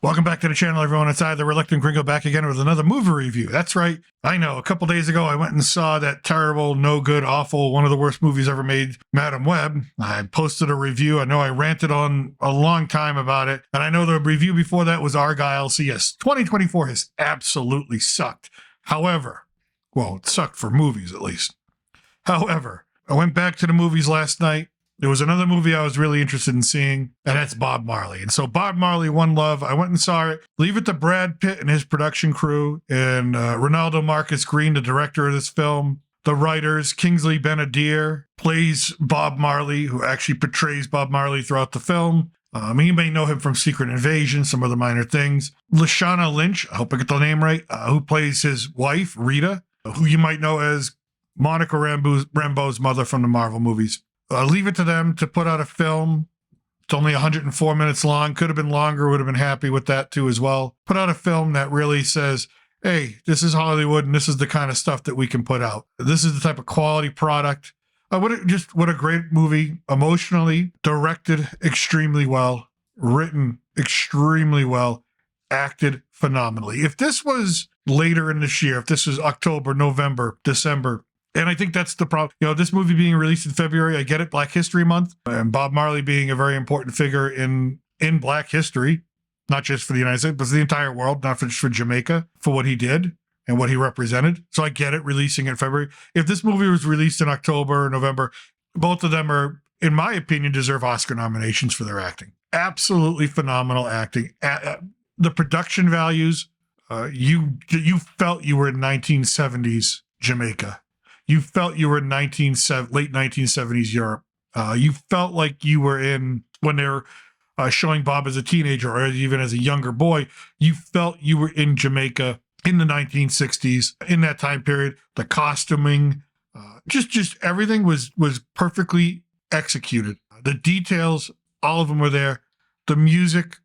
Welcome back to the channel, everyone. It's I, the Reluctant Gringo, back again with another movie review. That's right. I know, a couple days ago, I went and saw that terrible, no good, awful, one of the worst movies ever made, Madame Web. I posted a review. I know I ranted on a long time about it. And I know the review before that was Argylle. So yes, 2024 has absolutely sucked. However, well, it sucked for movies at least. However, I went back to the movies last night. There was another movie I was really interested in seeing, and that's Bob Marley. And so Bob Marley, One Love, I went and saw it. Leave it to Brad Pitt and his production crew, and Ronaldo Marcus Green, the director of this film. The writers, Kingsley Ben-Adir, plays Bob Marley, who actually portrays Bob Marley throughout the film. You may know him from Secret Invasion, some other minor things. Lashana Lynch, I hope I get the name right, who plays his wife, Rita, who you might know as Monica Rambeau's mother from the Marvel movies. Leave it to them to put out a film. It's only 104 minutes long. Could have been longer. Would have been happy with that too as well. Put out a film that really says, hey, this is Hollywood and this is the kind of stuff that we can put out. This is the type of quality product. What a great movie. Emotionally directed extremely well. Written extremely well. Acted phenomenally. If this was later in this year, if this was October, November, December, and I think that's the problem. You know, this movie being released in February, I get it, Black History Month, and Bob Marley being a very important figure in Black history, not just for the United States, but for the entire world, not just for Jamaica, for what he did and what he represented. So I get it, releasing in February. If this movie was released in October or November, both of them are, in my opinion, deserve Oscar nominations for their acting. Absolutely phenomenal acting. The production values, you felt you were in 1970s Jamaica. You felt you were in late 1970s Europe. You felt like you were in, when they were showing Bob as a teenager or even as a younger boy, you felt you were in Jamaica in the 1960s, in that time period. The costuming, just everything was perfectly executed. The details, all of them were there. The music,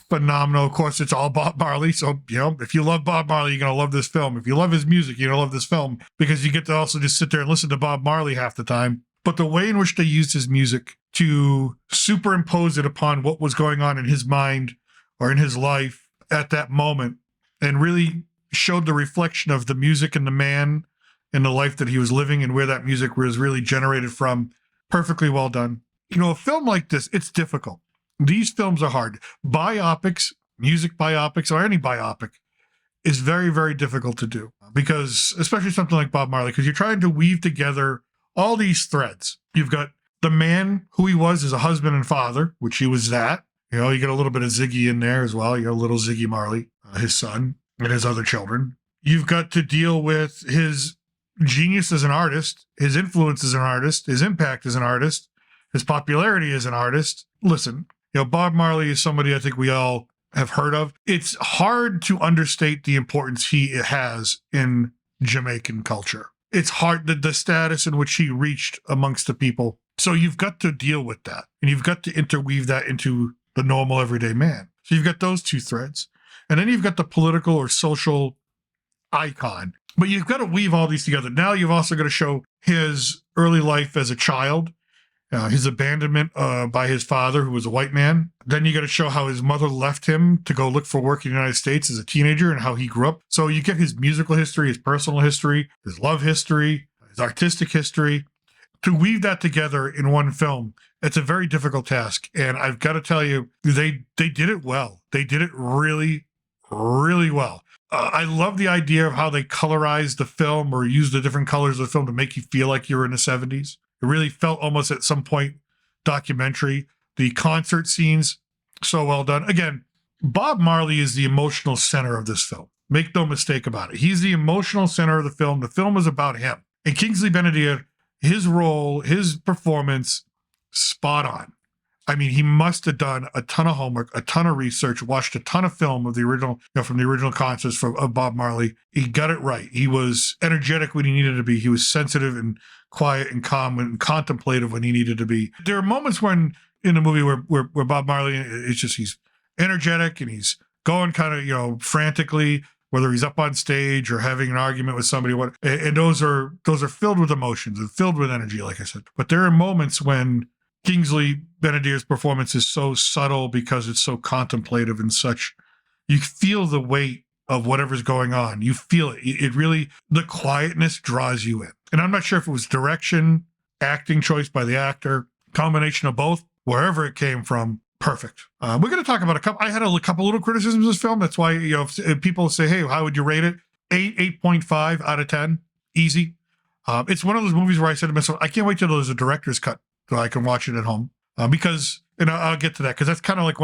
phenomenal. Of course, it's all Bob Marley. So, you know, if you love Bob Marley, you're going to love this film. If you love his music, you're going to love this film because you get to also just sit there and listen to Bob Marley half the time. But the way in which they used his music to superimpose it upon what was going on in his mind or in his life at that moment and really showed the reflection of the music and the man and the life that he was living and where that music was really generated from. Perfectly well done. You know, a film like this, it's difficult. These films are hard. Biopics, music biopics, or any biopic is very, very difficult to do because, especially something like Bob Marley, because you're trying to weave together all these threads. You've got the man, who he was as a husband and father, which he was that. You know, you get a little bit of Ziggy in there as well. You got a little Ziggy Marley, his son, and his other children. You've got to deal with his genius as an artist, his influence as an artist, his impact as an artist, his popularity as an artist. Listen, you know, Bob Marley is somebody I think we all have heard of. It's hard to understate the importance he has in Jamaican culture. It's hard, the status in which he reached amongst the people. So you've got to deal with that. And you've got to interweave that into the normal everyday man. So you've got those two threads. And then you've got the political or social icon. But you've got to weave all these together. Now you've also got to show his early life as a child. His abandonment by his father, who was a white man. Then you got to show how his mother left him to go look for work in the United States as a teenager and how he grew up. So you get his musical history, his personal history, his love history, his artistic history. To weave that together in one film, it's a very difficult task. And I've got to tell you, they did it well. They did it really, really well. I love the idea of how they colorized the film or used the different colors of the film to make you feel like you were in the 70s. It really felt almost at some point documentary. The concert scenes, so well done. Again, Bob Marley is the emotional center of this film. Make no mistake about it. He's the emotional center of the film. The film is about him. And Kingsley Ben-Adir, his role, his performance, spot on. I mean, he must have done a ton of homework, a ton of research, watched a ton of film of the original, you know, from the original concerts of Bob Marley. He got it right. He was energetic when he needed to be. He was sensitive and quiet and calm and contemplative when he needed to be. There are moments when in the movie where Bob Marley, it's just he's energetic and he's going kind of, you know, frantically, whether he's up on stage or having an argument with somebody. And those are filled with emotions and filled with energy, like I said. But there are moments when Kingsley Ben-Adir's performance is so subtle because it's so contemplative and such. You feel the weight of whatever's going on. You feel it. It really, the quietness draws you in. And I'm not sure if it was direction, acting choice by the actor, combination of both, wherever it came from. Perfect. We're going to talk about a couple. I had a couple little criticisms of this film. That's why, if people say, hey, how would you rate it? 8.5 out of 10. Easy. It's one of those movies where I said to myself, I can't wait till there's a director's cut so I can watch it at home. Because, and I'll get to that, because that's kind of like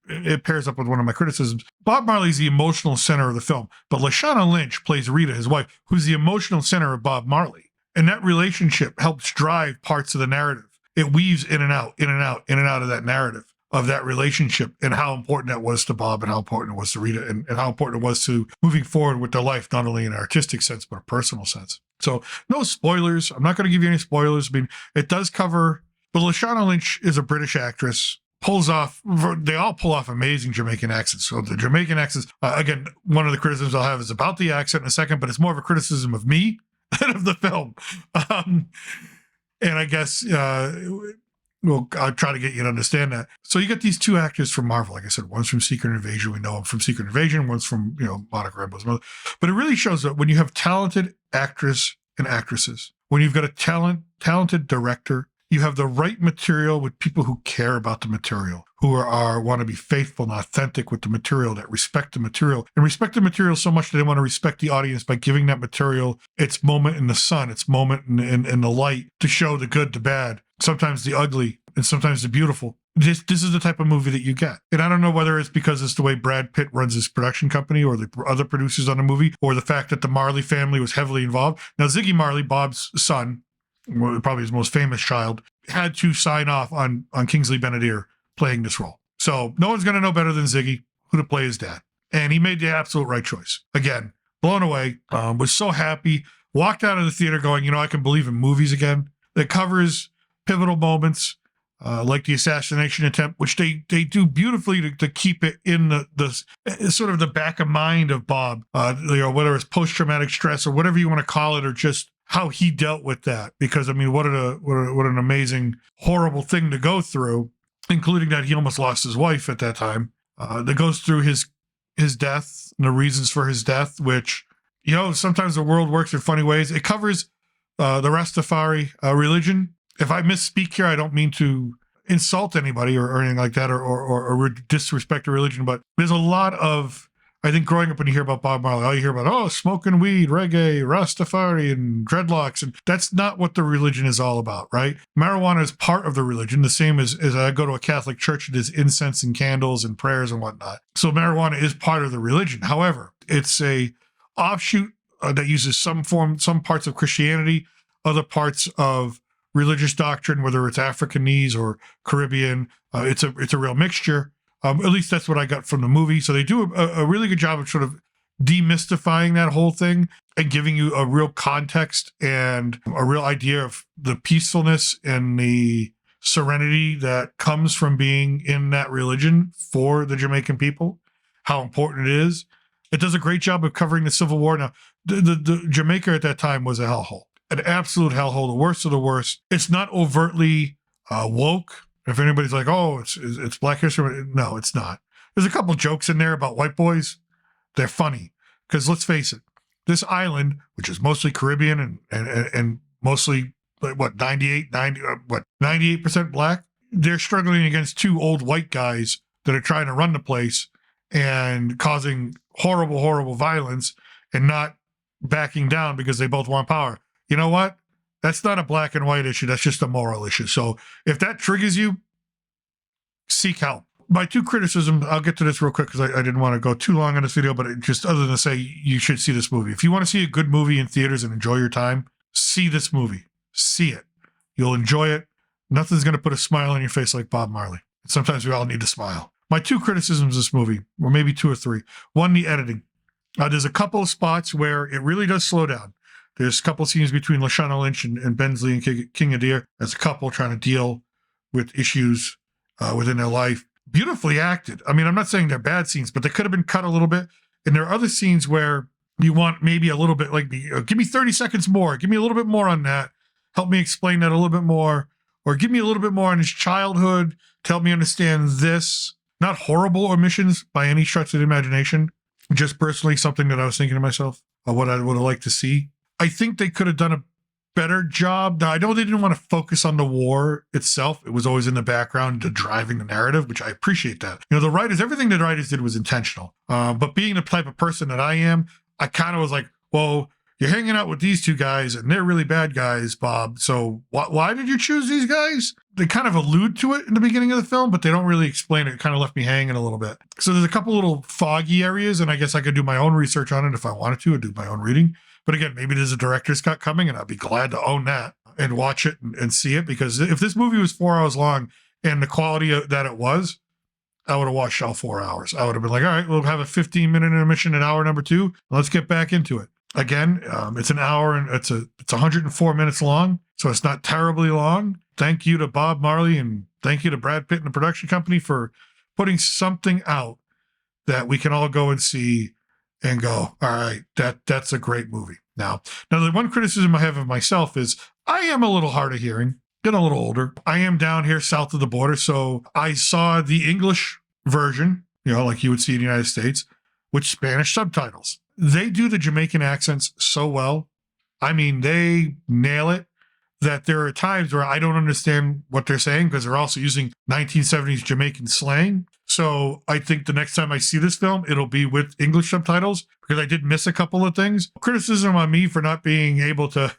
it pairs up with one of my criticisms. Bob Marley's the emotional center of the film, but Lashana Lynch plays Rita, his wife, who's the emotional center of Bob Marley. And that relationship helps drive parts of the narrative. It weaves in and out, in and out, in and out of that narrative, of that relationship, and how important that was to Bob and how important it was to Rita, and how important it was to moving forward with their life, not only in an artistic sense, but a personal sense. So no spoilers. I'm not going to give you any spoilers. I mean, it does cover, but Lashana Lynch is a British actress, they all pull off amazing Jamaican accents. So the Jamaican accents, again, one of the criticisms I'll have is about the accent in a second, but it's more of a criticism of me than of the film. And I guess, well, I'll try to get you to understand that. So you get these two actors from Marvel. Like I said, one's from Secret Invasion. We know him from Secret Invasion. One's from, Monica Rambeau's mother. But it really shows that when you have talented actors and actresses, when you've got a talented director, you have the right material with people who care about the material, who want to be faithful and authentic with the material, that respect the material, and respect the material so much that they want to respect the audience by giving that material its moment in the sun, its moment in the light, to show the good, the bad, sometimes the ugly, and sometimes the beautiful. This is the type of movie that you get. And I don't know whether it's because it's the way Brad Pitt runs his production company, or the other producers on the movie, or the fact that the Marley family was heavily involved. Now, Ziggy Marley, Bob's son, probably his most famous child, had to sign off on Kingsley Ben-Adir playing this role. So no one's going to know better than Ziggy who to play his dad. And he made the absolute right choice. Again, blown away, was so happy, walked out of the theater going, I can believe in movies again. That covers pivotal moments, like the assassination attempt, which they do beautifully to keep it in the sort of the back of mind of Bob, whether it's post-traumatic stress or whatever you want to call it, or just how he dealt with that. Because, I mean, what an amazing, horrible thing to go through, including that he almost lost his wife at that time. That goes through his death and the reasons for his death, which, sometimes the world works in funny ways. It covers the Rastafari religion. If I misspeak here, I don't mean to insult anybody or anything like that, or disrespect a religion, but there's a lot of, I think, growing up when you hear about Bob Marley, all you hear about, smoking weed, reggae, Rastafari, and dreadlocks. And that's not what the religion is all about, right? Marijuana is part of the religion, the same as I go to a Catholic church, and there's incense and candles and prayers and whatnot. So marijuana is part of the religion. However, it's a offshoot that uses some parts of Christianity, other parts of religious doctrine, whether it's Africanese or Caribbean. It's a real mixture. At least that's what I got from the movie. So they do a really good job of sort of demystifying that whole thing and giving you a real context and a real idea of the peacefulness and the serenity that comes from being in that religion for the Jamaican people, how important it is. It does a great job of covering the Civil War. Now, the Jamaica at that time was a hellhole, an absolute hellhole, the worst of the worst. It's not overtly woke. If anybody's like, it's Black History, no, it's not. There's a couple jokes in there about white boys. They're funny, because let's face it, this island, which is mostly Caribbean and mostly 98% Black, they're struggling against two old white guys that are trying to run the place and causing horrible, horrible violence and not backing down because they both want power. You know what? That's not a black and white issue. That's just a moral issue. So if that triggers you, seek help. My two criticisms, I'll get to this real quick because I didn't want to go too long on this video, but just other than to say you should see this movie. If you want to see a good movie in theaters and enjoy your time, see this movie. See it. You'll enjoy it. Nothing's going to put a smile on your face like Bob Marley. Sometimes we all need to smile. My two criticisms of this movie, or maybe two or three. One, the editing. There's a couple of spots where it really does slow down. There's a couple of scenes between Lashana Lynch and Ben-Adir and King-Adir as a couple trying to deal with issues within their life. Beautifully acted. I mean, I'm not saying they're bad scenes, but they could have been cut a little bit. And there are other scenes where you want maybe a little bit, like, give me 30 seconds more. Give me a little bit more on that. Help me explain that a little bit more. or give me a little bit more on his childhood to help me understand this. Not horrible omissions by any stretch of the imagination, just personally something that I was thinking to myself of what I would have liked to see. I think they could have done a better job. Now, I know they didn't want to focus on the war itself. It was always in the background, driving the narrative, which I appreciate that. The writers, everything the writers did was intentional. But being the type of person that I am, I kind of was like, well, you're hanging out with these two guys and they're really bad guys, Bob. So why did you choose these guys? They kind of allude to it in the beginning of the film, but they don't really explain it. It kind of left me hanging a little bit. So there's a couple little foggy areas, and I guess I could do my own research on it if I wanted to, or do my own reading. But again, maybe there's a director's cut coming, and I'd be glad to own that and watch it and see it. Because if this movie was 4 hours long and the quality that it was, I would have watched all 4 hours. I would have been like, all right, we'll have a 15-minute intermission in hour number 2. Let's get back into it. Again, it's an hour and it's 104 minutes long, so it's not terribly long. Thank you to Bob Marley and thank you to Brad Pitt and the production company for putting something out that we can all go and see and go, all right, that's a great movie. Now, the one criticism I have of myself is I am a little hard of hearing, getting a little older. I am down here south of the border, so I saw the English version, like you would see in the United States, with Spanish subtitles. They do the Jamaican accents so well. I mean, they nail it, that there are times where I don't understand what they're saying because they're also using 1970s Jamaican slang. So I think the next time I see this film, it'll be with English subtitles because I did miss a couple of things. Criticism on me for not being able to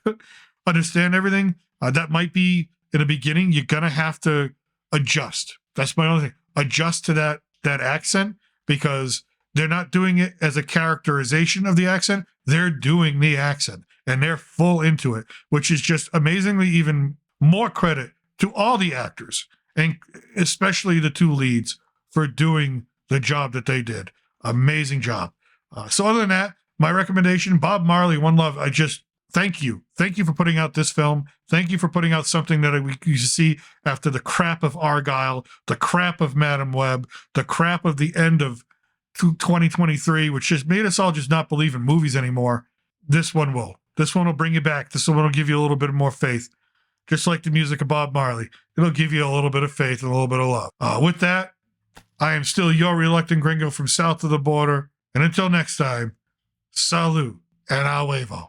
understand everything. That might be in the beginning. You're going to have to adjust. That's my only thing. Adjust to that accent because they're not doing it as a characterization of the accent. They're doing the accent and they're full into it, which is just amazingly even more credit to all the actors and especially the two leads for doing the job that they did. Amazing job. So other than that, my recommendation, Bob Marley, One Love, I just thank you. Thank you for putting out this film. Thank you for putting out something that we used to see after the crap of Argylle, the crap of Madame Web, the crap of the end of 2023, which just made us all just not believe in movies anymore. This one will. This one will bring you back. This one will give you a little bit more faith. Just like the music of Bob Marley. It'll give you a little bit of faith and a little bit of love. With that, I am still your reluctant gringo from south of the border. And until next time, salud and Huevo.